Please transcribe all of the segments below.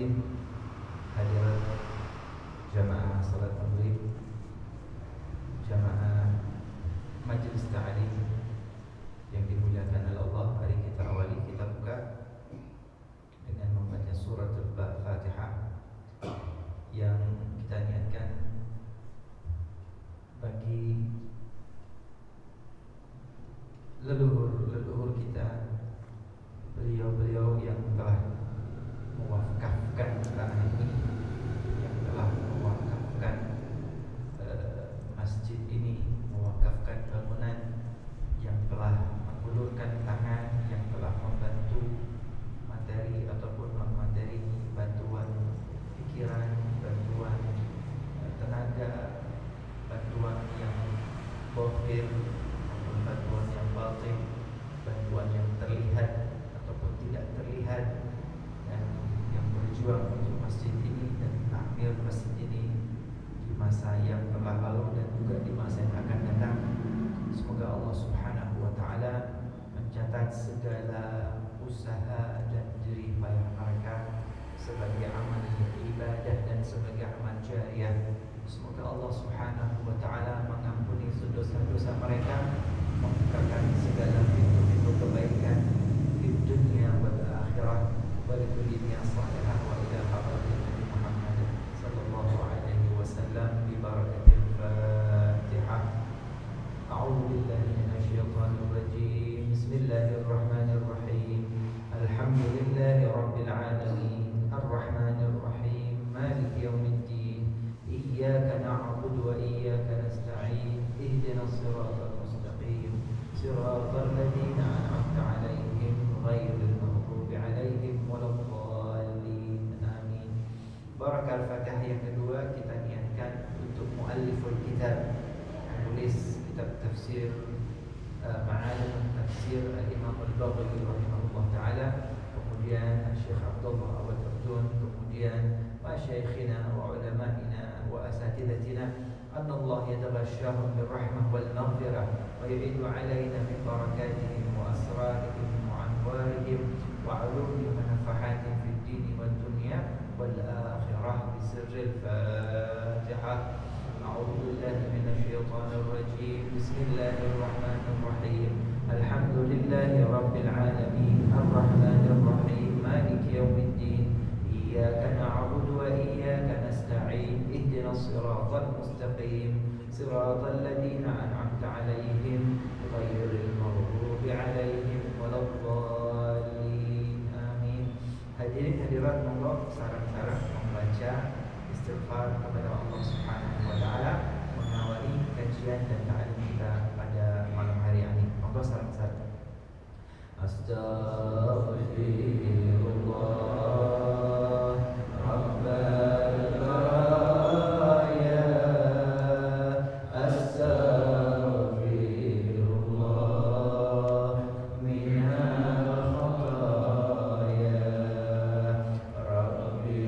azim, hadirat jamaah salat maghrib, jamaah majelis ta'lim yang dimuliakan oleh Allah. Mari kita awali, kita buka dengan membaca surat Al-Fatihah yang kita niatkan bagi leluhur kita, beliau-beliau yang telah mewakafkan tanah ini, yang telah mewakafkan masjid ini, mewakafkan bangunan, yang telah mengulurkan tangan, yang telah membantu materi ataupun non materi, bantuan pikiran, bantuan tenaga, bantuan yang bohir ataupun bantuan yang batin, bantuan yang terlihat ataupun tidak terlihat, dan yang berjuang untuk masjid ini dan takmir masjid ini di masa yang telah lalu dan juga di masa yang akan datang. Semoga Allah Subhanahu wa ta'ala mencatat segala usaha dan jerih payah mereka sebagai amal ibadah dan sebagai amal jariah. Semoga Allah Subhanahu wa ta'ala mengampuni dosa-dosa mereka, membukakan segala pintu-pintu kebaikan di dunia wal akhirah, wa li kulli salihah wa ila hadratin Nabi Muhammad sallallahu alaihi wasallam bi barakatil Fatihah. A'udzu billahi minasyaitonir rajim. Bismillahirrahmanirrahim. Alhamdulillahi rabbil alamin, arrahmanir rahim, maliki yaumiddin. Iyyaka na'budu wa iyyaka nasta'in. Ihdinas siratal mustaqim, siratal ladzina an'amta 'alaihim ghairil maghdubi 'alaihim waladdallin. Amin. Barakal Fatihah yang kedua kita niatkan untuk mualliful kitab, penulis kitab tafsir Ma'alim Tafsir Al-Imam Al-Baghawi rahimahullah ta'ala, kemudian Syekh Abdullah Awad Abdun, kemudian masyayikhina wa ulama'ina wa asatidatina, anna Allah yataghashahum birrahmah wal maghfirah wa yu'idu alaina min barakatihim wa asrarihim wa anwarihim wa ulumi wa nafahatin fid dini wal dunya wal akhirah bisirril Fatihah. A'udzu billahi minasyaitonir rajim. Bismillahirrahmanirrahim. Alhamdulillahi rabbil alamin, arrahmanir rahim, maliki yaumiddin. Iyyaka na'budu wa iyyaka nasta'in. Ihdinas siratal mustaqim, siratal ladzina an'amta 'alaihim ghairil maghdubi 'alaihim waladdallin. Amin. Hadirin hadirat, monggo sarang-sarang membaca istighfar kepada Allah Subhanahu wa ta'ala mengawali kajian dan ta'lim kita pada malam hari ini. Monggo sarang-sarang. Astaghfirullah Rabbal baraya, astaghfirullah minal khataya, Rabbi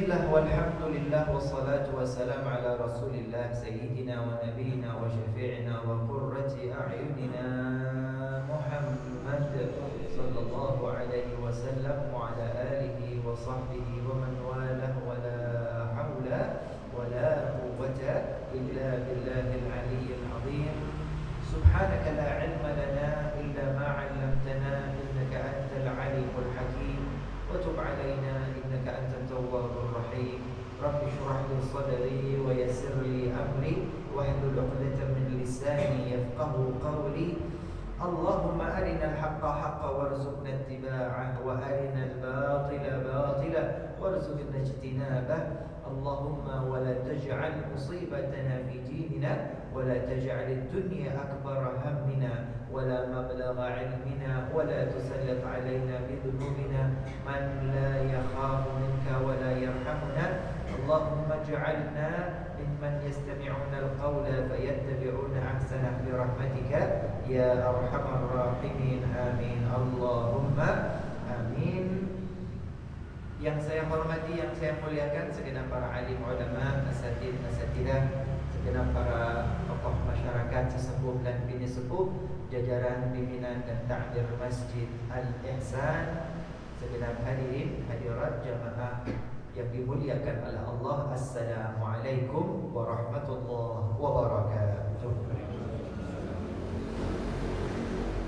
Bismillah walhamdulillah wassalatu wassalamu ala rasulillah sayyidina wa nabiyina wa syafi'ina wa qurrati a'yunina Muhammad sallallahu alaihi wasallam wa ala alihi wa sahbihi wa man walah wa la hawla wa la quwwata illa billahil aliyyil azim. Subhanaka la ilma lana illa ma 'allamtana innaka antal alimul hakim. وتب علينا إنك أنت التواب الرحيم. رب اشرح لي صدري ويسر لي أمري واحلل عقدة من لساني يفقه قولي. اللهم أرنا الحق حقا وارزقنا اتباعه وأرنا الباطل باطلا وارزقنا اجتنابه. اللهم ولا تجعل مصيبتنا في ديننا ولا تجعل الدنيا أكبر همنا ولا مبلغ علمنا ولا تسلط علينا بذنوبنا من لا يخاف منك ولا يرحمنا. اللهم اجعلنا ممن يستمعون القول فيتبعون أحسنه برحمتك يا أرحم الراحمين. آمين اللهم آمين. Yang saya hormati, yang saya muliakan, segenap para alim ulama, asatidah, segenap para tokoh masyarakat, sesepuh dan bini sepuh, jajaran pimpinan dan takmir Masjid Al-Ihsan, segenap hadirin hadirat jamaah yang dimuliakan oleh Allah. Assalamualaikum warahmatullahi wabarakatuh.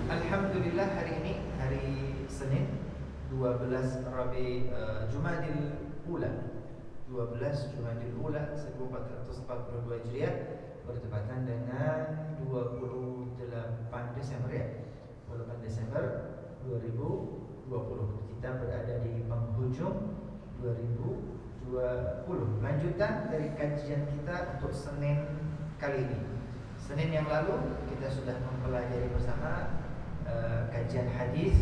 Alhamdulillah, hari ini hari Senin 12 Jumadil Ula 1442 Hijriah bertepatan dengan 28 Desember ya. 28 Desember 2020. Kita berada di penghujung 2020. Lanjutan dari kajian kita untuk Senin kali ini. Senin yang lalu kita sudah mempelajari bersama kajian hadis.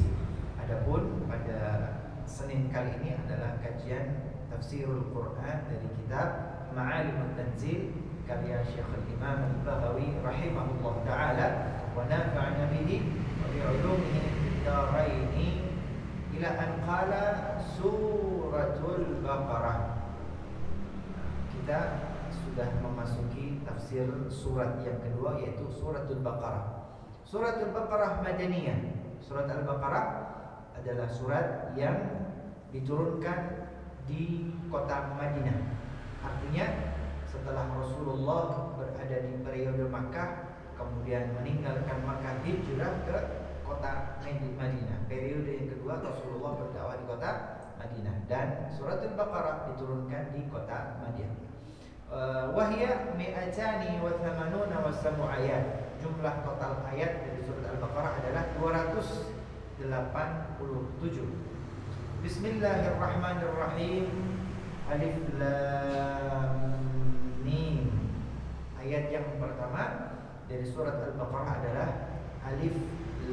Adapun pada Senin kali ini adalah kajian tafsirul Quran dari kitab Ma'alimut Tanzil karya Syekhul Imam Al-Baghawi rahimahullah taala wa nafa'ana bihi wa bi'ulumihi fid dharain ila an qala suratul Baqarah. Kita sudah memasuki tafsir surat yang kedua, yaitu suratul Baqarah. Suratul Baqarah Madaniyah. Surat Al-Baqarah adalah surat yang diturunkan di kota Madinah. Artinya setelah Rasulullah berada di periode Makkah, kemudian meninggalkan Makkah, hijrah ke kota Madinah. Periode yang kedua Rasulullah berdakwah di kota Madinah, dan surat Al-Baqarah diturunkan di kota Madinah. Wahya mi'atani wa thamanuna wa sab'u ayat. Jumlah total ayat dari surat Al-Baqarah adalah 287. Bismillahirrahmanirrahim. Alif Lam Mim. Ayat yang pertama dari surat Al-Baqarah adalah Alif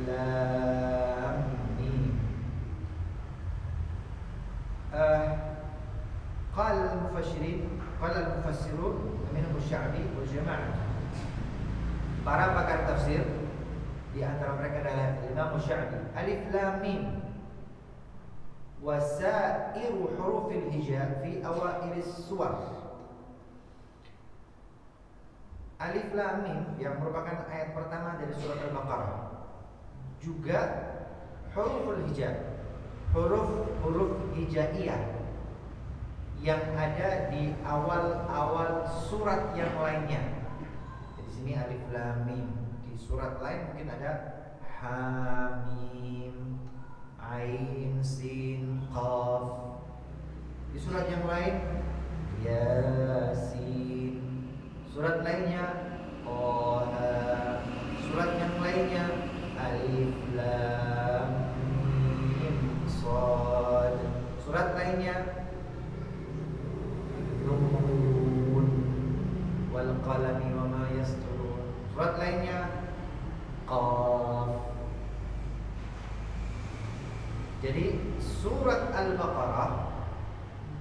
Lam Mim. Qala al-mufassirun minhum Sya'bi wa jama'ah. Para pakar tafsir, di antara mereka adalah Imam Sya'bi. Alif Lam Mim wasairu hurufil hija fi awailis suwar. Alif Lam Mim yang merupakan ayat pertama dari surat Al-Baqarah, juga huruful hija, huruf hijaiyah yang ada di awal-awal surat yang lainnya. Di sini Alif Lam Mim. Di surat lain mungkin ada Hamim, Ain, Sin, Qaf. Di surat yang lain Yasin. Surat lainnya Qaha. Surat yang lainnya Alif Lam Mim Shad. Surat lainnya Nun wal qalami wa ma yasturun. Surat lainnya Qaf. Jadi surat Al-Baqarah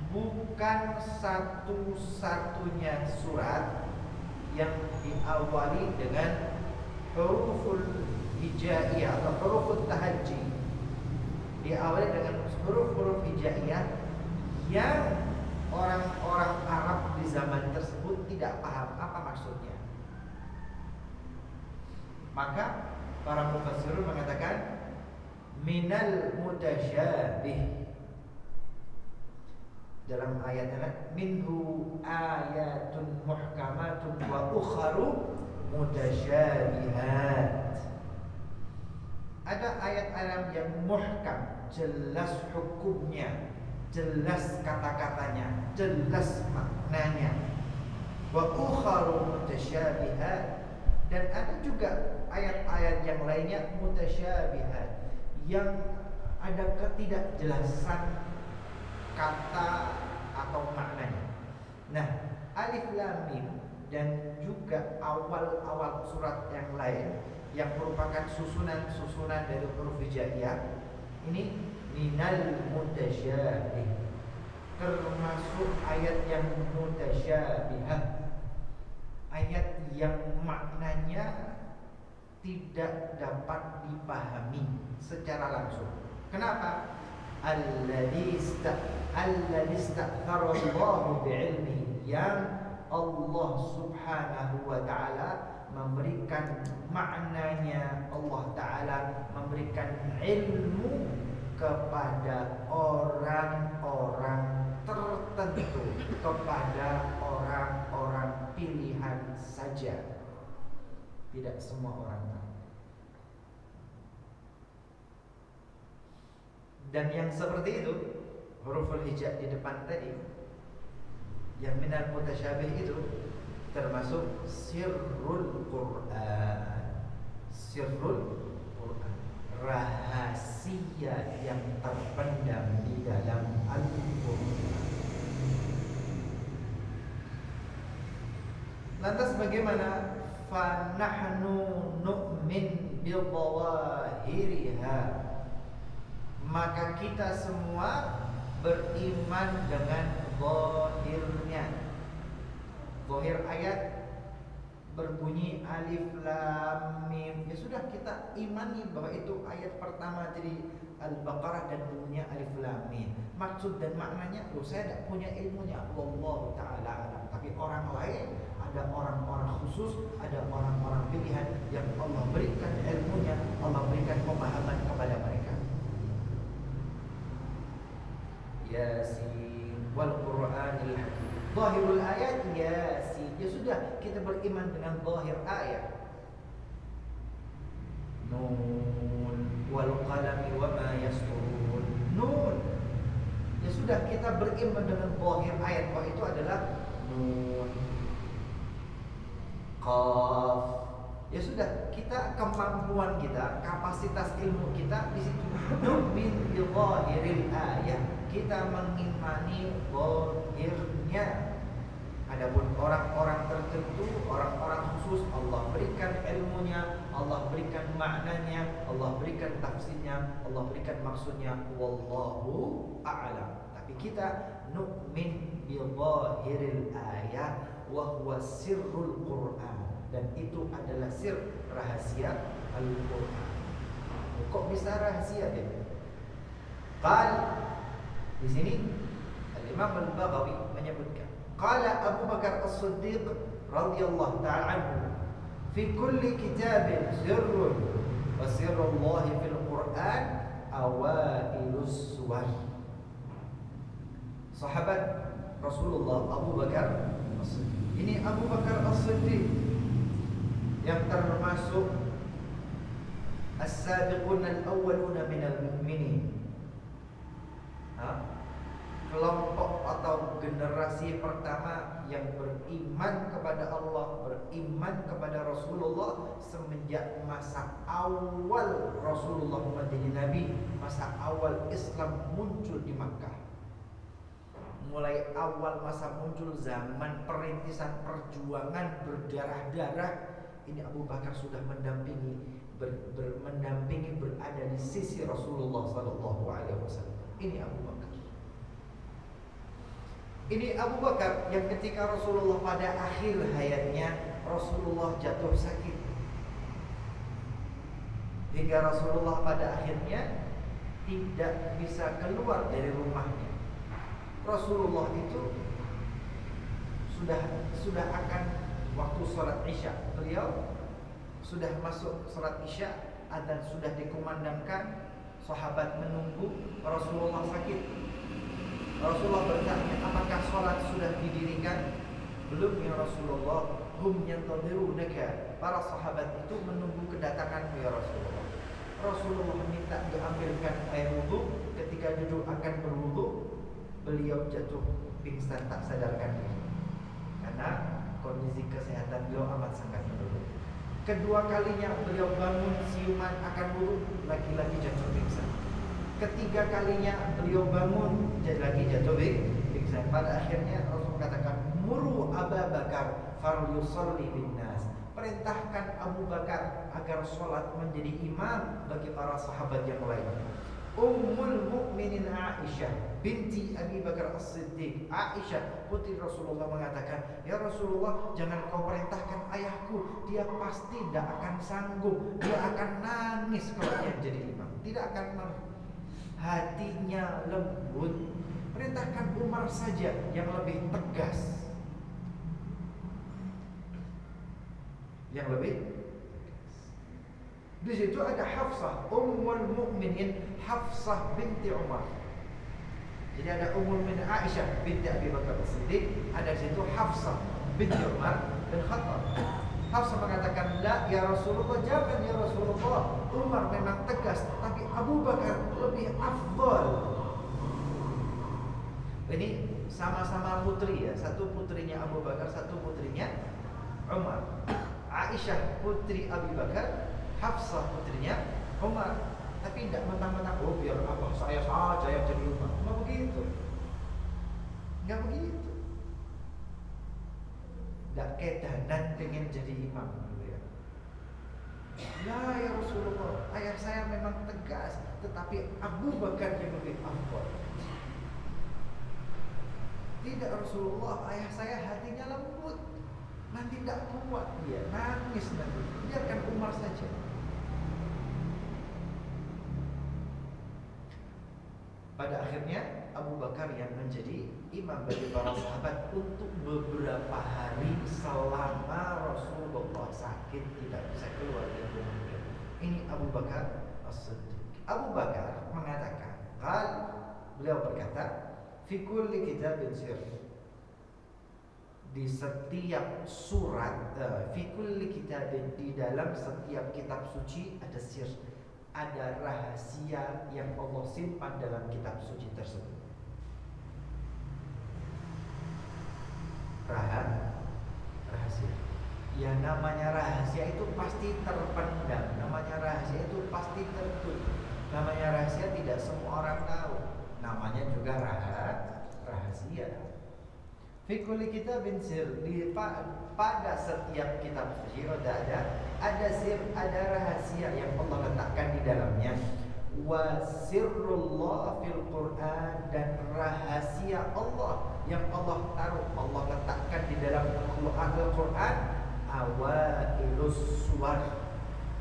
bukan satu-satunya surat yang diawali dengan huruful hijaiyah atau huruful tahajji. Diawali dengan huruf-huruf hijaiyah yang orang-orang Arab di zaman tersebut tidak paham apa maksudnya. Maka para mufassirun mengatakan minal mutasyabih. Dalam ayatnya minhu ayatun muhkamatun wa ukharu mutasyabihat. Ada ayat-ayat yang muhkam, jelas hukumnya, jelas kata-katanya, jelas maknanya. Wa ukharu mutasyabihat. Dan ada juga ayat-ayat yang lainnya mutasyabihat, yang ada ketidakjelasan kata atau maknanya. Nah, alif lam mim dan juga awal-awal surat yang lain yang merupakan susunan dari huruf hijaiyah ini minal mutasyabih, termasuk ayat yang mutasyabihah, ayat yang maknanya tidak dapat dipahami secara langsung. Kenapa? Alladzi istakthara Allahu bi'ilmihi, yang Allah Subhanahu wa taala memberikan maknanya, Allah taala memberikan ilmu kepada orang-orang tertentu, kepada orang-orang pilihan saja. Tidak semua orang tahu. Dan yang seperti itu, huruf hijab di depan tadi, yang minal mutasyabih itu termasuk sirrul Quran. Sirrul Quran, rahasia yang terpendam di dalam Al-Quran. Lantas bagaimana? Fanahnu nu'min bidhawahiriha, maka kita semua beriman dengan zahirnya. Zahir ayat berbunyi alif lam mim, ya sudah kita imani bahwa itu ayat pertama dari Al-Baqarah dan bunyinya alif lam mim. Maksud dan maknanya, saya tidak punya ilmunya, wallahu taala alam. Tapi orang lain, ada orang-orang khusus, ada orang-orang pilihan yang Allah berikan ilmunya, Allah berikan pemahaman kepada mereka. Yasin wal Qur'anil Hakim. Zahirul ayat Yasin. Ya sudah, kita beriman dengan zahir ayat. Nun wal qalami wama yasturun. Nun. Ya sudah, kita beriman dengan zahir ayat bahwa itu adalah nun. Qaf. Ya sudah, kita kemampuan kita, kapasitas ilmu kita di situ. Nu'min bi zahiril ayat. Kita mengimani zahirnya. Adapun orang-orang tertentu, orang-orang khusus, Allah berikan ilmunya, Allah berikan maknanya, Allah berikan tafsirnya, Allah berikan maksudnya, wallahu a'lam. Tapi kita nu'min bi zahiril ayat wa huwa sirrul Quran, dan itu adalah sir, rahasia Al-Quran. Kok bisa rahasia dia? Di sini Al-Imam Al-Baghawi menyebutkan, qala Abu Bakar As-Siddiq radhiyallahu ta'ala anhu, fi kulli kitabin sirrun wa sirrullahi fil Qur'an awailus suwar. Sahabat Rasulullah Abu Bakar As-Siddiq. Ini Abu Bakar As-Siddiq yang termasuk as-sabiqun al-awwaluna minal mu'minin. Kelompok atau generasi pertama yang beriman kepada Allah, beriman kepada Rasulullah semenjak masa awal Rasulullah menjadi Nabi, masa awal Islam muncul di Makkah. Mulai awal masa muncul zaman perintisan perjuangan berdarah-darah, ini Abu Bakar sudah mendampingi, mendampingi, berada di sisi Rasulullah SAW. Ini Abu Bakar. Ini Abu Bakar yang ketika Rasulullah pada akhir hayatnya, Rasulullah jatuh sakit, hingga Rasulullah pada akhirnya tidak bisa keluar dari rumahnya. Rasulullah itu sudah akan waktu sholat Isya, beliau sudah masuk sholat Isya, adzan sudah dikumandangkan, sahabat menunggu, Rasulullah sakit. Rasulullah bertanya, apakah sholat sudah didirikan? Belum ya Rasulullah. Hum yantadhirunaka, para sahabat itu menunggu kedatanganmu ya Rasulullah. Rasulullah minta diambilkan air wudhu. Ketika duduk akan berwudhu, beliau jatuh pingsan tak sadarkan diri karena kondisi kesehatan beliau amat sangat menurun. Kedua kalinya beliau bangun siuman akan wudhu, lagi-lagi jatuh pingsan. Ketiga kalinya beliau bangun, lagi jatuh pingsan. Pada akhirnya Rasul katakan, muru Abu Bakar falyusalli binnas, perintahkan Abu Bakar agar sholat menjadi imam bagi para sahabat yang lain. Ummul Mukminin Aisyah binti Abi Bakar As-Siddiq, Aisyah putri Rasulullah mengatakan, ya Rasulullah, jangan kau perintahkan ayahku, dia pasti tidak akan sanggup, dia akan nangis kalau dia jadi imam, tidak akan mampu. Hatinya lembut. Perintahkan Umar saja yang lebih tegas, yang lebih. Di situ ada Hafsah, Ummul Mukminin Hafsah binti Umar. Jadi ada Ummul Mukminin Aisyah binti Abi Bakar As-Siddiq, ada di situ Hafsah binti Umar bin Khattab. Hafsah mengatakan, la ya Rasulullah, jangan ya Rasulullah. Umar memang tegas, tapi Abu Bakar lebih afdal. Ini sama-sama putri ya, satu putrinya Abu Bakar, satu putrinya Umar. Aisyah putri Abi Bakar, Hafsah putrinya Umar. Tapi tidak mentang-mentang, oh biar apa saya saja yang jadi imam. Nggak begitu. Nggak begitu. Nggak kedanan pengen jadi imam gitu ya. Ya Rasulullah, ayah saya memang tegas, tetapi Abu Bakar yang lebih afdal. Tidak Rasulullah, ayah saya hatinya lembut, nanti tidak kuat dia, nangis nanti. Biarkan Umar saja. Pada akhirnya Abu Bakar yang menjadi imam bagi para sahabat untuk beberapa hari selama Rasulullah sakit tidak bisa keluar dari rumah beliau. Ini Abu Bakar As-Siddiq. Abu Bakar mengatakan, beliau berkata, fi kulli kitabin sir, di setiap surat, fi kulli kitabin, di dalam setiap kitab suci ada sir, ada rahasia yang Allah simpan dalam kitab suci tersebut. Rahasia. Ya namanya rahasia itu pasti terpendam, namanya rahasia itu pasti tertutup. Namanya rahasia tidak semua orang tahu. Namanya juga rahasia. Fi kulli kitabin sir, pada setiap kitab suci ada sir, ada rahasia yang Allah letakkan di dalamnya. Wa sirrullah fil Quran, dan rahasia Allah yang Allah taruh, Allah letakkan di dalam Al-Quran, awailus suwar,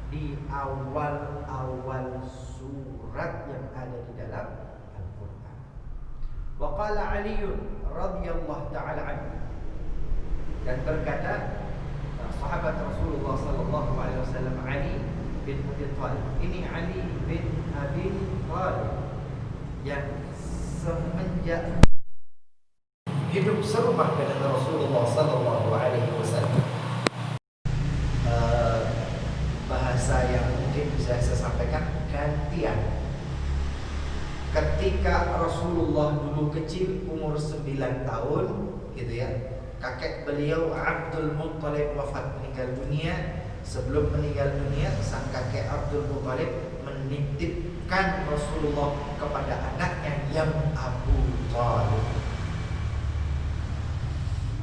di awal-awal surat yang ada di dalam Al-Quran. Wa qala Ali radhiyallahu ta'ala anhu, dan berkata sahabat Rasulullah sallallahu alaihi wasallam, Ali bin Abi Thalib. Ini Ali bin Abi Thalib yang semenjak hidup serumah dengan Rasulullah sallallahu alaihi wasallam. Bahasa yang mungkin bisa saya sampaikan gantian. Ketika Rasulullah dulu kecil, umur 9 tahun gitu ya, kakek beliau Abdul Muttalib wafat, meninggal dunia. Sebelum meninggal dunia, sang kakek Abdul Muttalib menitipkan Rasulullah kepada anaknya yang Abu Thalib.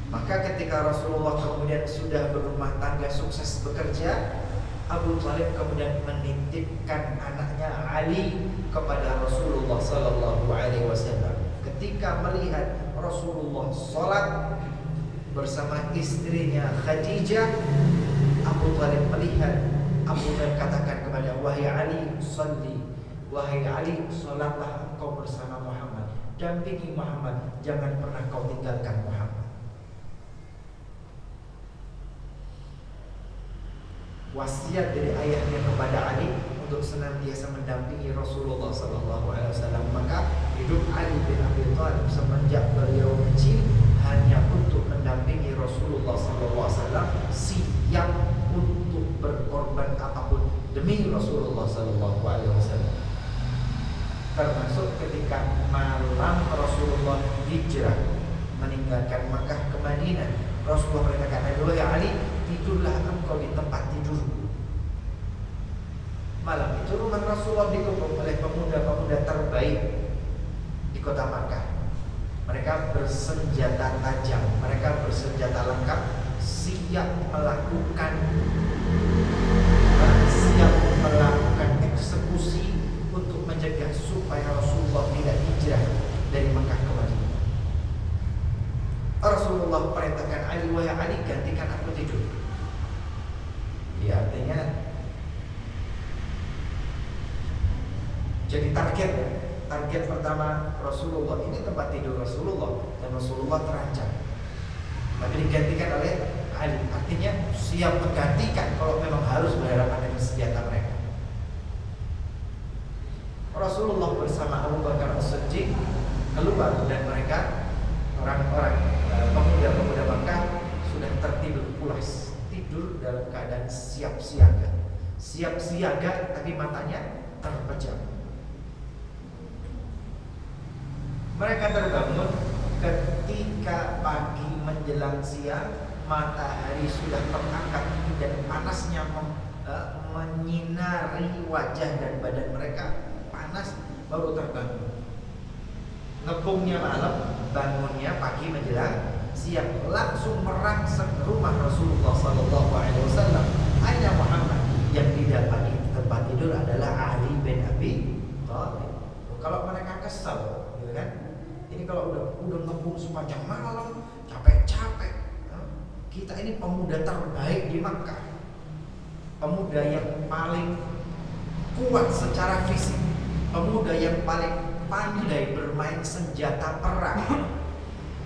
Maka ketika Rasulullah kemudian sudah berumah tangga, sukses bekerja, Abu Thalib kemudian menitipkan anaknya Ali kepada Rasulullah sallallahu alaihi wasallam. Ketika melihat Rasulullah salat bersama istrinya Khadijah, Abu Thalib melihat, Abu Thalib katakan kepada, wahai Ali, salli, wahai Ali, salatlah engkau bersama Muhammad. dampingi Muhammad, jangan pernah kau tinggalkan Muhammad. Wasiat dari ayahnya kepada Ali untuk senantiasa mendampingi Rasulullah SAW. Maka hidup Ali bin Abi Thalib semenjak beliau kecil hanya untuk mendampingi Rasulullah SAW, siap untuk berkorban apapun demi Rasulullah SAW. Termasuk ketika malam Rasulullah hijrah meninggalkan Makkah ke Madinah, Rasulullah berkata, "Wahai Ali, tidurlah engkau di tempat tidur." Malam itu rumah Rasulullah dikepung oleh pemuda-pemuda terbaik di kota Makkah. Mereka bersenjata tajam, mereka bersenjata lengkap, siap melakukan eksekusi untuk mencegah supaya Rasulullah tidak hijrah dari Makkah ke Madinah. Rasulullah perintahkan Ali, "Wahai Ali, gantikan aku tidur." Ya, artinya jadi target pertama Rasulullah ini tempat tidur Rasulullah, dan Rasulullah terancam. Tapi digantikan oleh Ali, artinya siap menggantikan kalau memang harus berhadapan dengan senjata mereka. Rasulullah bersama Abu Bakar As-Siddiq keluar, dan mereka orang-orang pemuda-pemuda Makkah sudah tertidur pulas, tidur dalam keadaan siap siaga, tapi matanya terpejam. Mereka terbangun ketika pagi menjelang siang, matahari sudah terangkat dan panasnya menyinari wajah dan badan mereka, panas, baru terbangun. Ngepungnya malam, bangunnya pagi menjelang siang, langsung merangsek ke rumah Rasulullah SAW. Aina Muhammad, yang didapati di tempat tidur adalah Ali bin Abi Thalib. Kalau mereka kesal, gitu kan? Ini kalau udah ngepung sepanjang malam, capek-capek. Kita ini pemuda terbaik di Makkah, pemuda yang paling kuat secara fisik, pemuda yang paling pandai bermain senjata perang,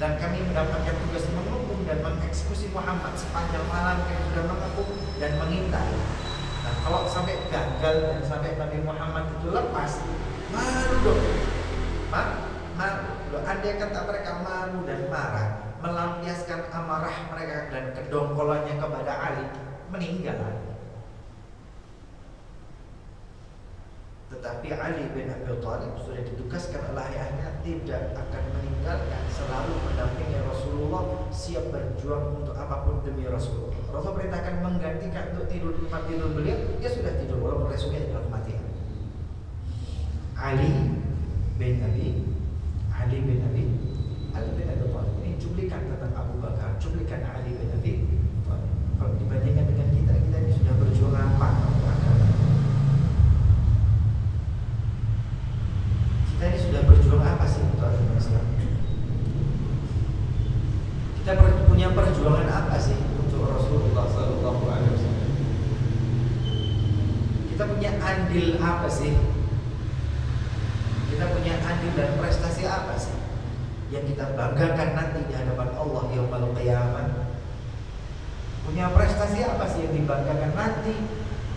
dan kami mendapatkan tugas mengepung dan mengeksekusi Muhammad sepanjang malam. Kami sudah mengepung dan mengintai. Nah, kalau sampai gagal dan sampai Nabi Muhammad itu lepas, malu dong. Malu. Andai kata mereka malu dan marah, melampiaskan amarah mereka dan kedongkolannya kepada Ali, meninggal Ali. Tetapi Ali bin Abi Thalib sudah ditugaskan oleh ayahnya tidak akan meninggalkan, selalu mendampingi Rasulullah, siap berjuang untuk apapun demi Rasulullah. Rasul perintahkan menggantikan untuk tidur di tempat tidur beliau, dia sudah tidur walaupun resumnya adalah kematian. Ali bin Abi Thalib ini cuplikan tentang Abu Bakar, cuplikan Ali bin Abi Thalib. Kalau dibandingkan dengan kita ini sudah berjuang apa untuk agama? Kita ini sudah berjuang apa sih untuk agama Islam? Kita punya perjuangan apa sih untuk Rasulullah SAW? Kita punya andil apa sih? Kita punya andil dan prestasi apa sih yang kita banggakan nanti di hadapan Allah yaumul qiyamah? Punya prestasi apa sih yang dibanggakan nanti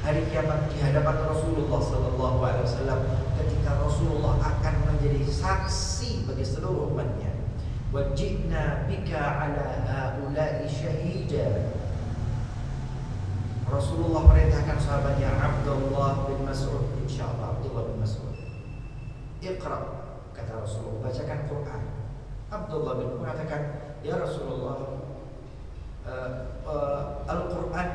hari kiamat di hadapan Rasulullah SAW, ketika Rasulullah akan menjadi saksi bagi seluruh umatnya. Wajibna bika ala haula'i syahida. Rasulullah perintahkan sahabatnya Abdullah bin Mas'ud, insyaallah Abdullah bin Mas'ud, Iqra, kata Rasulullah, bacakan Quran. Abdullah bin mengatakan, ya Rasulullah, Al-Quran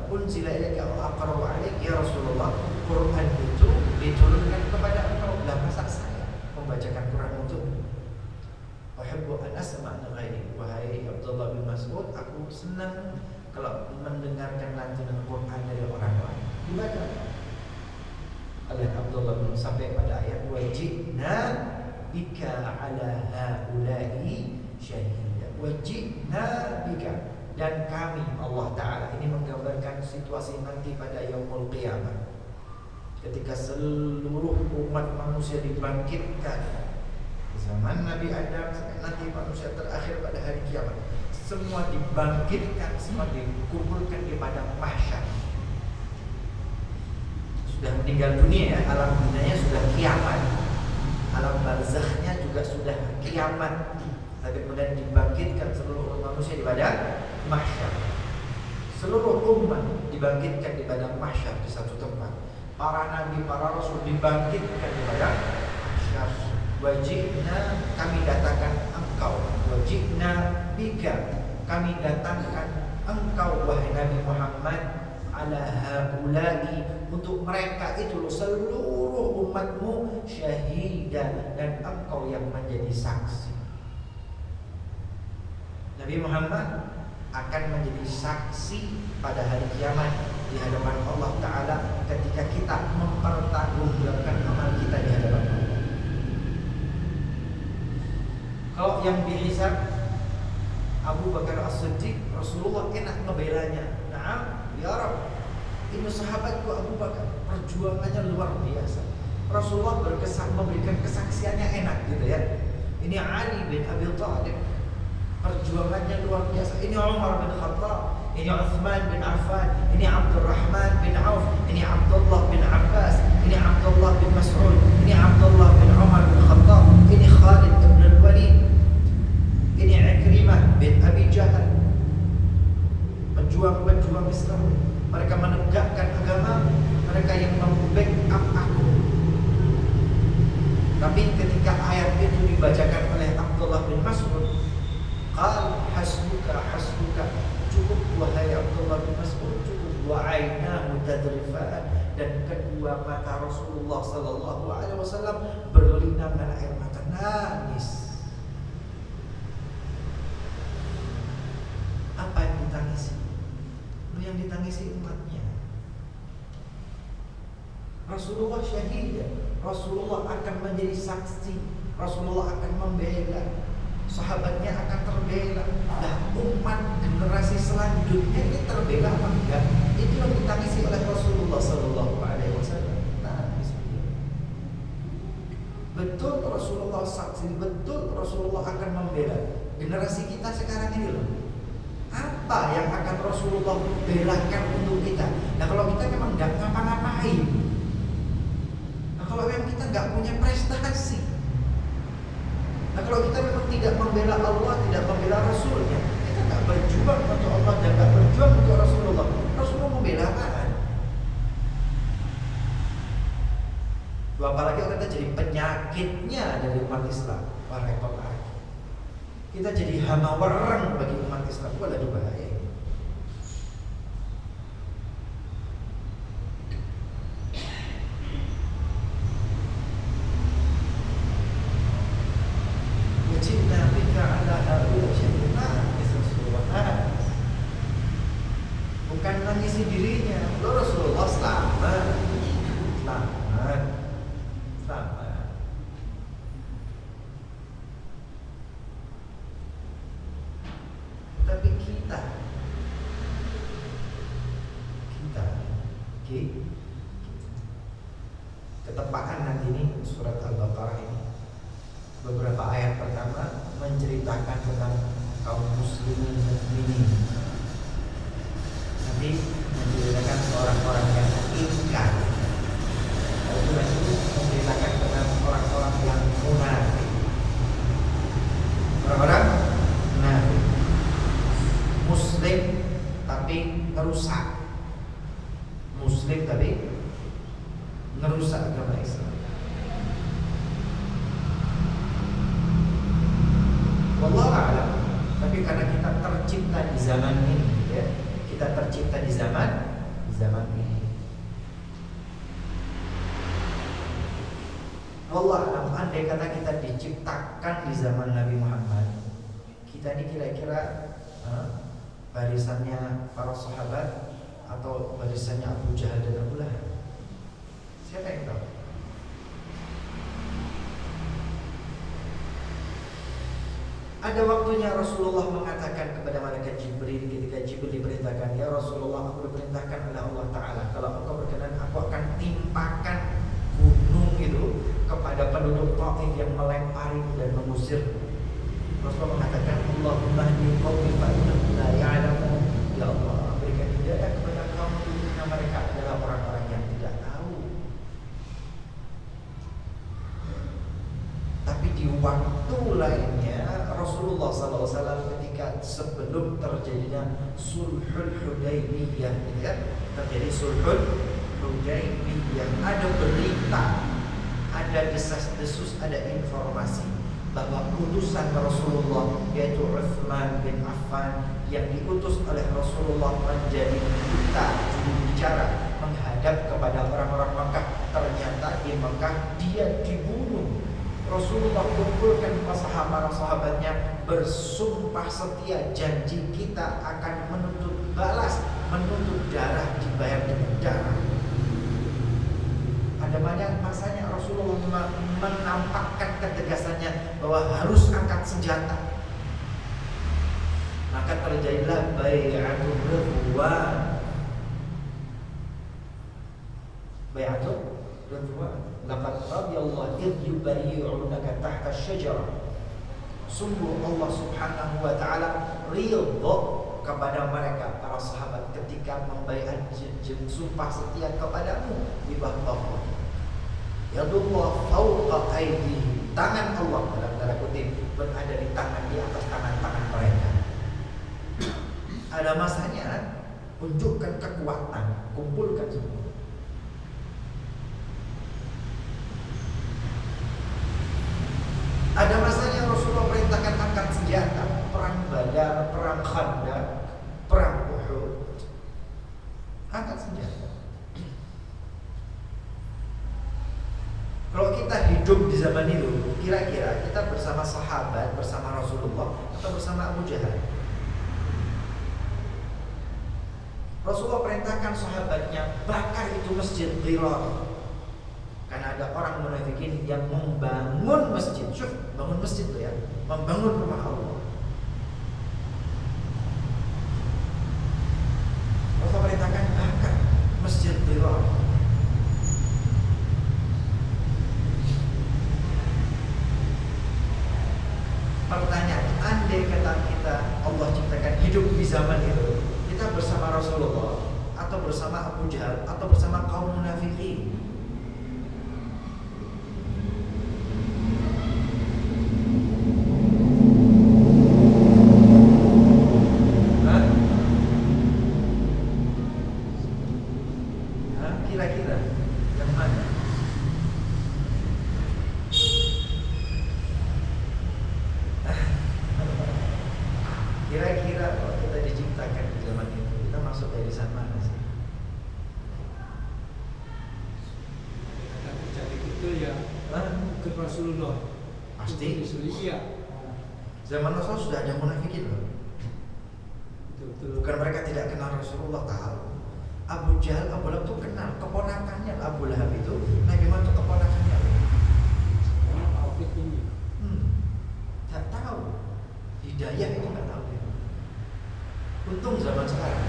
unzila ilaika wa aqra'u alaik, ya Rasulullah, Quran itu diturunkan kepada engkau, lah masa saya membacakan Quran untukmu? Uhibbu an asma'a ghairi. Wahai Abdullah bin Mas'ud, aku senang kalau mendengarkan lantunan Quran dari orang lain. Dibaca oleh Abdullah bin, sampai pada ayat wajibna bika ala haula'i syahida. Wajibna bika, dan kami, Allah Ta'ala ini menggambarkan situasi nanti pada yaumul qiyamah, ketika seluruh umat manusia dibangkitkan. zaman Nabi Adam sampai nanti manusia terakhir pada hari kiamat, semua dibangkitkan, semua dikumpulkan di padang mahsyar. Sudah meninggal dunia ya, alam dunianya sudah kiamat, alam barzakhnya juga sudah kiamat, tapi kemudian dibangkitkan seluruh manusia di padang mahsyar. Seluruh umat dibangkitkan di padang mahsyar di satu tempat. Para nabi, para rasul dibangkitkan di padang mahsyar. Wajibna, kami datangkan engkau. Wajibna bika, kami datangkan engkau wahai Nabi Muhammad, ala haulai, untuk mereka itu seluruh umatmu, syahidan, dan engkau yang menjadi saksi. Nabi Muhammad akan menjadi saksi pada hari kiamat di hadapan Allah Ta'ala ketika kita mempertanggungjawabkan amal kita di hadapan Allah. Kalau yang dihisab Abu Bakar As-Siddiq, Rasulullah enak ngebelanya. Naam, ya Rabb, ini sahabatku Abu Bakar, perjuangannya luar biasa. Rasulullah memberikan kesaksiannya enak gitu ya. Ini Ali bin Abi Thalib, perjuangannya luar biasa. Ini Umar bin Khattab, ini Uthman bin Affan, ini Abdurrahman bin Auf, ini Abdullah bin Abbas, ini Abdullah bin Mas'ud, ini Abdullah bin Umar bin Khattab, ini Khalid bin Al-Walid, ini Ikrimah bin Abi Jahal. Pejuang-pejuang Islam, mereka menegakkan agama, mereka yang membackup aku. Tapi ketika ayat itu dibacakan oleh Abdullah bin Mas'ud, qal hasbuka hasbuka, cukup wahai Abdullah bin Mas'ud, cukup, wa ainahu tadrifan, dan kedua mata Rasulullah sallallahu alaihi wasallam berlinangan air mata, nangis. Apa yang ditangisi? Yang ditangisi umatnya. Rasulullah syahid, Rasulullah akan menjadi saksi, Rasulullah akan membela, sahabatnya akan terbela. Nah, umat generasi selanjutnya ini terbela apa enggak? Itu yang ditangisi oleh Rasulullah Sallallahu Alaihi Wasallam. Betul Rasulullah saksi, betul Rasulullah akan membela. Generasi kita sekarang ini loh, apa yang akan Rasulullah belakan untuk kita? Nah, kalau kita memang nggak ngapa-ngapain, nah kalau memang kita nggak punya prestasi, nah kalau kita memang tidak membela Allah, tidak membela Rasulnya, kita nggak berjuang untuk Allah dan nggak berjuang untuk Rasulullah. Rasulullah membela apaan? Apalagi kita jadi penyakitnya dari umat Islam, wah repot lagi. Kita jadi hama warang bagi umat Islam, itu lagi bahaya. Wajibna bika ala haula syai'an Rasulullah. Bukan nangisi dirinya, lo Rasulullah selamat. Tapi kita ketepaan nanti ini surat Al-Baqarah ini, beberapa ayat pertama menceritakan tentang kaum muslimin mukminin. Nanti menceritakan orang-orang yang ingkar. Lalu nanti menceritakan tentang orang-orang yang munafik. Orang-orang munafik, muslim tapi ngerusak, muslim tapi ngerusak agama Islam. Wallahu a'lam. Tapi karena kita tercipta di zaman ini, ya, kita tercipta di zaman ini. Wallahu a'lam. Andai kata kita diciptakan di zaman Nabi Muhammad, kita ini kira-kira barisannya para sahabat atau barisannya Abu Jahal dan Abu Lahab? Siapa yang tahu? Ada waktunya Rasulullah mengatakan kepada malaikat Jibril ketika Jibril diperintahkan, ya Rasulullah, aku diperintahkan oleh Allah Ta'ala, kalau engkau berkenan aku akan timpakan gunung itu kepada penduduk penduduk Taif yang melempari dan mengusir. Rasulullah mengatakan, Allahumma hdi qaumi fa innahum la ya'lamun. Ya Allah, berikan hidayah kepada kaum karena mereka adalah orang-orang yang tidak tahu. Tapi di waktu lainnya Rasulullah SAW ketika sebelum terjadinya Sulhul Hudaybiyah, ya, terjadi Sulhul Hudaybiyah, ada berita, ada desas-desus, ada informasi bahwa utusan Rasulullah yaitu Utsman bin Affan yang diutus oleh Rasulullah menjadi duta juru bicara menghadap kepada orang-orang Makkah, ternyata di Makkah dia dibunuh. Rasulullah kumpulkan para sahabatnya, bersumpah setia, janji kita akan menuntut balas, menuntut darah, dibayar dengan darah. Ada banyak masanya Rasulullah menampakkan ketegasannya bahwa harus angkat senjata. Maka terjadilah bai'atul ridwan. Bai'atul ridwan. Laqad radiyallahu idh yubayyi'unaka tahta asy-syajarah. Sungguh Allah Subhanahu wa taala ridha kepada mereka para sahabat ketika membaiat sumpah setia kepadamu di bawah pohon. Yadullah fawqa aydihim. Tangan Allah dalam tanda kutip berada di tangan, di atas tangan-tangan mereka. Ada masanya tunjukkan kekuatan, kumpulkan semua. Ada masanya Rasulullah perintahkan angkat senjata, perang Badar, perang Khandaq, perang Uhud. Angkat senjata. Kalau kita hidup di zaman itu, kira-kira kita bersama sahabat, bersama Rasulullah atau bersama Abu Jahal? Rasulullah perintahkan sahabatnya bakar itu masjid Dirar. Karena ada orang munafikin yang membangun masjid. Syuf, bangun masjid tuh ya, membangun rumah Allah. Rasulullah perintahkan bakar masjid Dirar. Pertanyaan, andai kata kita Allah ciptakan hidup di zaman itu, kita bersama Rasulullah atau bersama Abu Jahal atau bersama kaum munafikin? Kira-kira yang mana? Kira-kira kalau kita diciptakan di zaman itu, kita masuk dari sana mana sih? Kata jadi itu ya ke Rasulullah. Pasti. Iya. Zaman Rasul sudah ada munafikin loh. Betul. Bukan mereka tidak kenal Rasulullah, tahu. Abu Jahal, Abu Lahab itu kenal, keponakannya Abu Lahab itu Nabi Muhammad itu keponakannya. Karena Taufik ini. Tak tahu. Hidayah itu nggak tahu. Untung zaman sekarang.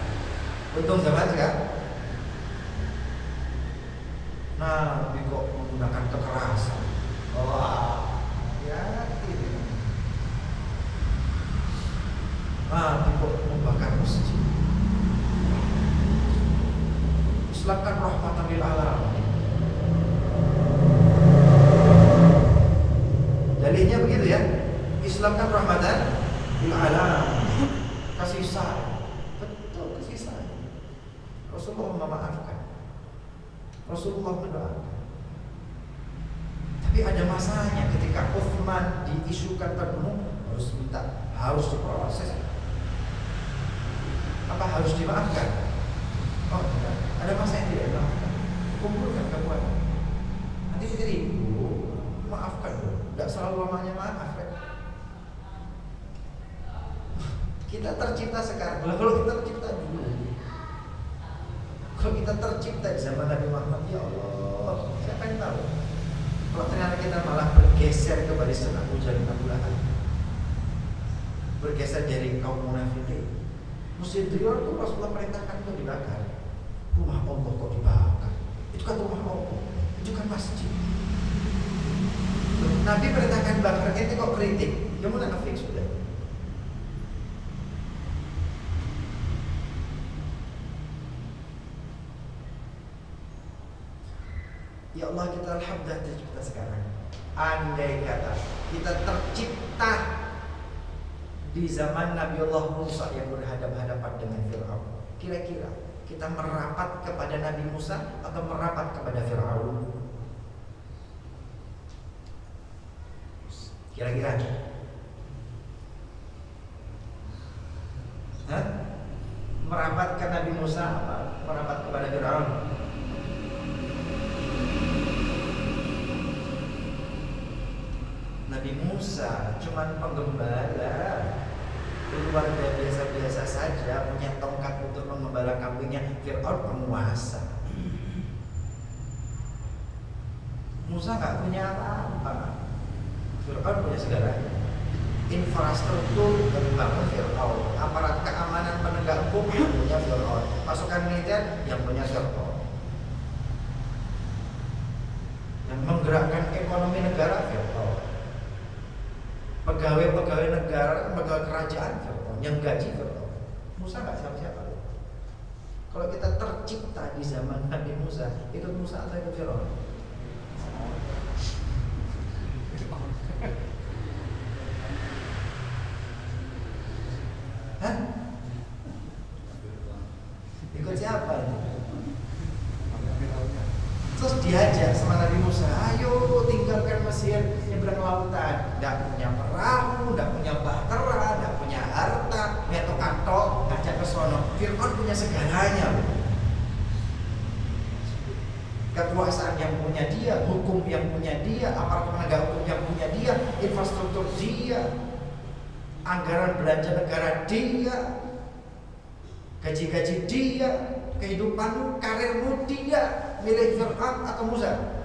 Nah, Nabi kok menggunakan kekerasan. Wah, ya gitu. Nabi kok membakar masjid. Islam kan rahmatan lil alamin. Dalilnya begitu ya. Islam kan rahmatan lil alamin. Kasih sayang. Betul, kasih sayang. Rasulullah memaafkan. Rasulullah mendoakan. Tapi ada masanya ketika Utsman diisukan terbunuh, harus diproses. Apa harus dimaafkan? Oh, tidak. Ada masa yang tidak dimaafkan. Kumpulkan kekuatan. Nanti kita maafkan dulu. Tidak selalu lamanya maaf kan? Kita tercipta sekarang. Kalau kita tercipta dulu, kalau kita tercipta di zaman Nabi Muhammad, ya Allah, siapa yang tahu? Kalau ternyata kita malah bergeser ke barisan Abu Jahal dan Abu Lahab, bergeser dari kaum munafikin. Masjid Dirar itu Rasulullah perintahkan untuk dibakar. Rumah Allah kok dibakar? Itu kan rumah Allah, itu kan masjid. Nabi perintahkan bakar, ente kok kritik? Ya munafik sudah. Ya Allah, kita alhamdulillah tercipta sekarang. Andai kata kita tercipta di zaman Nabi Allah Musa yang berhadapan-hadapan dengan Fir'aun, kira-kira kita merapat kepada Nabi Musa atau merapat kepada Fir'aun? Kira-kira? Hah? Merapat ke Nabi Musa apa merapat kepada Fir'aun? Nabi Musa cuman penggembala, keluarga biasa-biasa saja, punya tongkat untuk mengembala kambingnya. Fir'aun penguasa. Musa nggak punya apa-apa. Fir'aun punya segalanya. Infrastruktur yang dibangun Fir'aun, aparat keamanan penegak hukum yang punya Fir'aun, pasukan militer yang punya Fir'aun, yang menggerakkan ekonomi negara Fir'aun, pegawai-pegawai negara, pegawai kerajaan Fir'aun, yang gaji Fir'aun. Musa nggak siapa-siapa. Kalau kita tercipta di zaman Nabi Musa, ikut Musa atau ikut Fir'aun? Hah? Ikut siapa? Terus diajak sama Nabi Musa, ayo tinggalkan Mesir, nyebrang lautan. Tidak punya perahu, tidak punya bahtera, tidak punya harta, punya tokato, ngajak ke sono. Fir'aun punya segalanya. Kekuasaan yang punya dia, hukum yang punya dia, aparat penegak hukum yang punya dia, infrastruktur dia, anggaran belanja negara dia, gaji-gaji dia, kehidupanmu, karirmu dia. Milih Fir'aun atau Musa?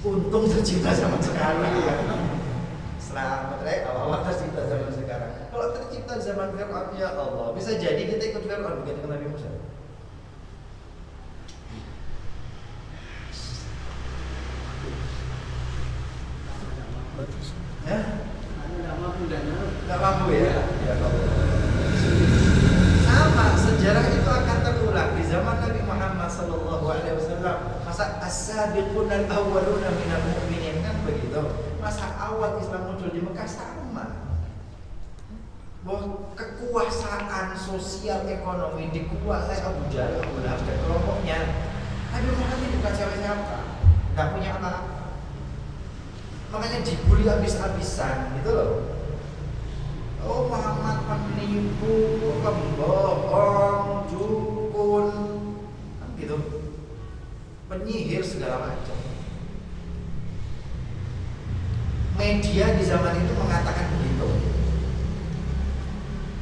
Untung tercipta zaman sekarang ya. Selamat awal tercipta zaman sekarang. Kalau tercipta zaman Fir'aun, ya Allah, bisa jadi kita ikut Fir'aun bukan ikut Nabi Musa. Ya? Nggak mampu ya? Ya sama, sejarah itu akan terulang di zaman Nabi Muhammad SAW. Masa as-sabiqun al-awwaluna minal mu'minin, kan begitu. Masa awal Islam muncul di Mekah sama. Bahwa kekuasaan sosial ekonomi dikuasai Abu Jahal, Abu Lahab dan kelompoknya. Nabi Muhammad ini bukan siapa-siapa, nggak punya apa-apa. Makanya dibully habis-habisan gitu loh. Oh, Muhammad penipu, pembohong, dukun, kan gitu, penyihir segala macam. Media di zaman itu mengatakan begitu,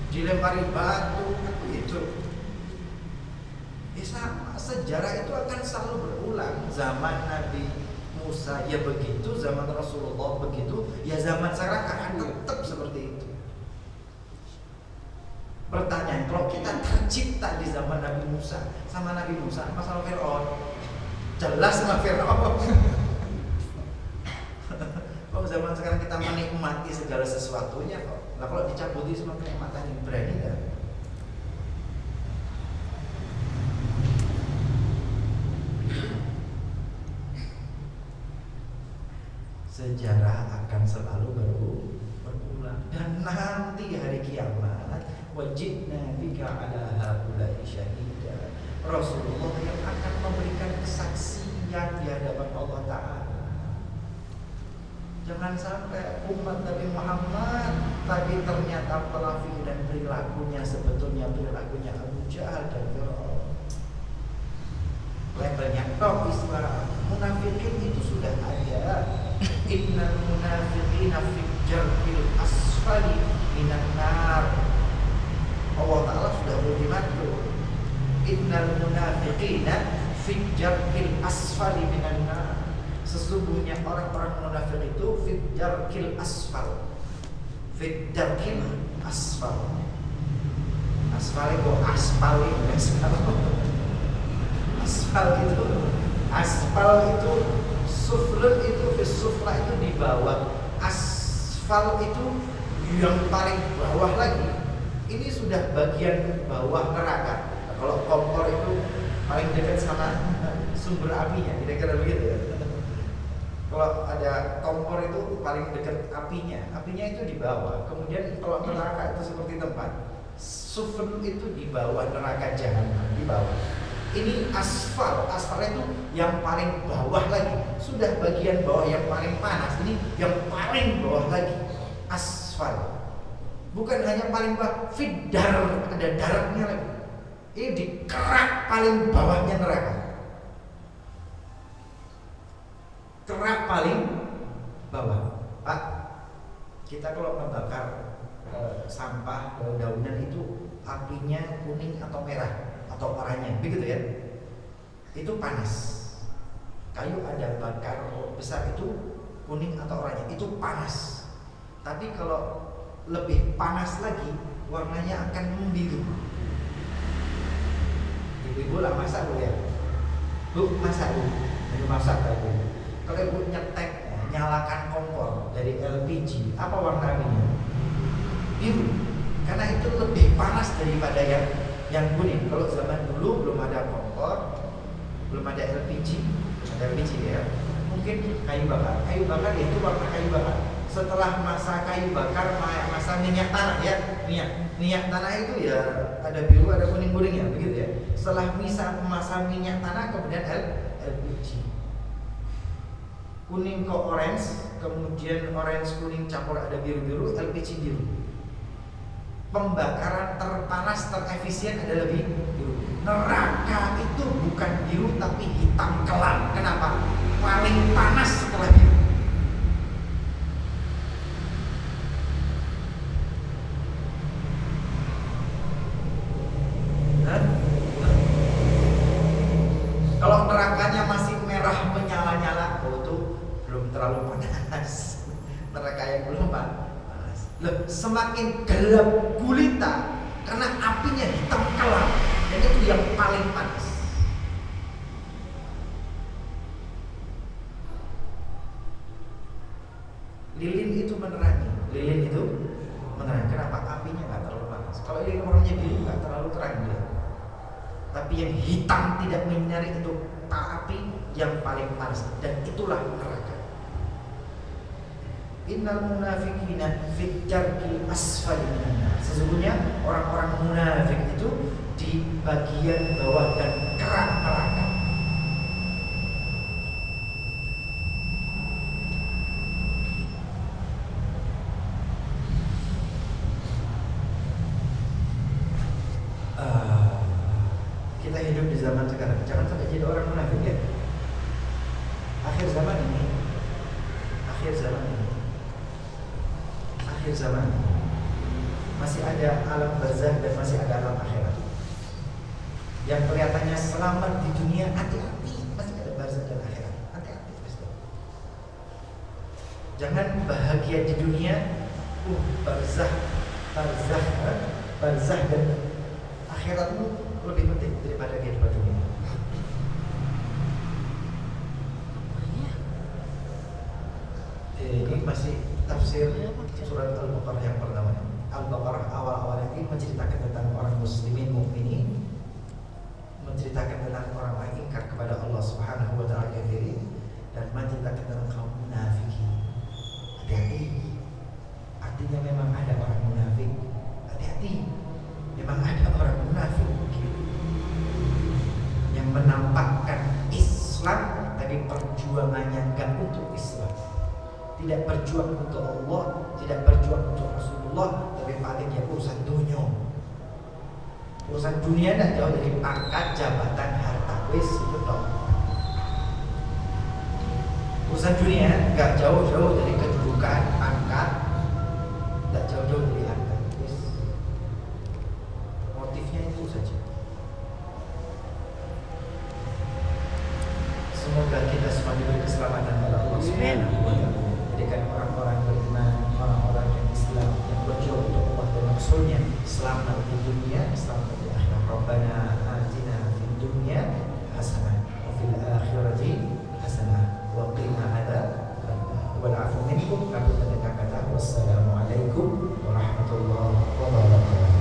dilempari batu, kan begitu. Ya sama, sejarah itu akan selalu berulang. Zaman Nabi Musa ya begitu, zaman Rasulullah begitu, ya zaman sekarang akan tetap seperti itu. Pertanyaan, kalau kita tercipta di zaman Nabi Musa, sama Nabi Musa, masalah Fir'aun, jelas sama Fir'aun. Kalau zaman sekarang kita menikmati segala sesuatunya kok. Nah kalau dicabuti semua kenikmatan ini, berani nggak? Sejarah akan selalu berulang. Dan nanti hari kiamat, wajibna bika ala haula'i syahida, Rasulullah yang akan memberikan kesaksian di hadapan Allah Ta'ala. Jangan sampai umat Nabi Muhammad tapi ternyata pelaku dan perilakunya sebetulnya perilakunya Abu Jahal dan Fir'aun. Levelnya top Islam, munafikin itu sudah ada. Innal munafiqina fi jarqil asfali minan nar. Allah Ta'ala sudah berfirman, innal munafiqina fi jarqil asfali minan nar. Sesungguhnya orang-orang munafik itu fi jarqil asfal. Fi jarqil asfal. Aspal itu aspal itu aspal itu suflun itu sufla itu di bawah, asfal itu yang paling bawah lagi. Ini sudah bagian bawah neraka. Kalau kompor itu paling dekat sama sumber apinya, kira-kira begitu ya. Kalau ada kompor itu paling dekat apinya itu di bawah. Kemudian kalau neraka itu seperti tempat, suflun itu di bawah neraka jahanam, di bawah. Ini asfal itu yang paling bawah lagi. Sudah bagian bawah yang paling panas, ini yang paling bawah lagi, asfal. Bukan hanya paling bawah, fiddar, ada daratnya lagi. Ini di kerak paling bawahnya neraka. Kerak paling bawah. Pak, kita kalau membakar sampah daunan itu apinya kuning atau merah atau oranye, begitu ya? Itu panas. Kayu ada bakar besar itu kuning atau oranye, itu panas. Tapi kalau lebih panas lagi, warnanya akan membiru. Ibu-ibu lah masak bu ya, bu masak bu, ibu masak bu. Kalau ibu nyetek, nyalakan kompor dari LPG, apa warna apinya? Biru, karena itu lebih panas daripada yang kuning. Kalau zaman dulu belum ada kompor, belum ada LPG, ya. Mungkin kayu bakar itu warna kayu bakar. Setelah masa kayu bakar, masa minyak tanah ya, minyak tanah itu ya ada biru, ada kuning-kuningnya, begitu ya. Setelah masa minyak tanah, kemudian LPG. Kuning ke orange, kemudian orange kuning campur ada biru-biru, LPG biru. Pembakaran terpanas, terefisien adalah biru. Neraka itu bukan biru tapi hitam kelam. Kenapa? Paling panas setelah biru. Kalau nerakanya masih merah menyala-nyala, itu belum terlalu panas. Neraka yang belum panas. Semakin gelap gulita karena apinya hitam kelam, dan itu yang paling panas. Lilin itu menerangi. Kenapa? Apinya nggak terlalu panas. Kalau lilin warnanya biru nggak terlalu terang dia. Tapi yang hitam tidak menyinari itu api yang paling panas, dan itulah neraka. Innal munafiqina fid darkil asfali minan nar. Sesungguhnya orang-orang munafik itu di bagian bawah dan kerak neraka. Kita hidup di zaman sekarang, jangan sampai jadi orang munafik ya. Akhir zaman masih ada alam barzakh dan masih ada alam akhirat. Yang kelihatannya selamat di dunia, hati-hati, masih ada barzakh dan akhirat. Hati-hati. Jangan bahagia di dunia, barzakh dan akhiratmu lebih penting daripada kehidupan dunia. Ini masih tafsir surat Al-Baqarah yang pertama. Al-Baqarah awal-awalnya ini menceritakan tentang orang muslimin mukminin, menceritakan tentang orang yang ingkar kepada Allah Subhanahu wa taala kafirin, dan menceritakan tentang kaum munafikin. Hati-hati. Artinya memang ada orang munafik. Hati-hati. Memang ada orang munafik yang menampakkan Islam tapi perjuangannya enggak untuk Islam. Tidak berjuang untuk Allah, tidak berjuang untuk Rasulullah, tapi paling dia urusan dunia. Urusan dunia tidak jauh dari pangkat, jabatan, harta, wis itu dong. Urusan dunia enggak jauh-jauh dari kedudukan, pangkat, tidak jauh-jauh dari harta, wis. Motifnya itu saja. Semoga kita semua diberi keselamatan oleh Allah Subhanahu wa taala. Jadikan orang-orang beriman, orang-orang yang Islam yang berjuang untuk Allah dan Rasulnya selamat di dunia, selamat Rabbana atina fid dunya hasanah wa fil akhirati hasanah wa qina adzaban wal 'afu minkum. Wassalamualaikum warahmatullahi wabarakatuh.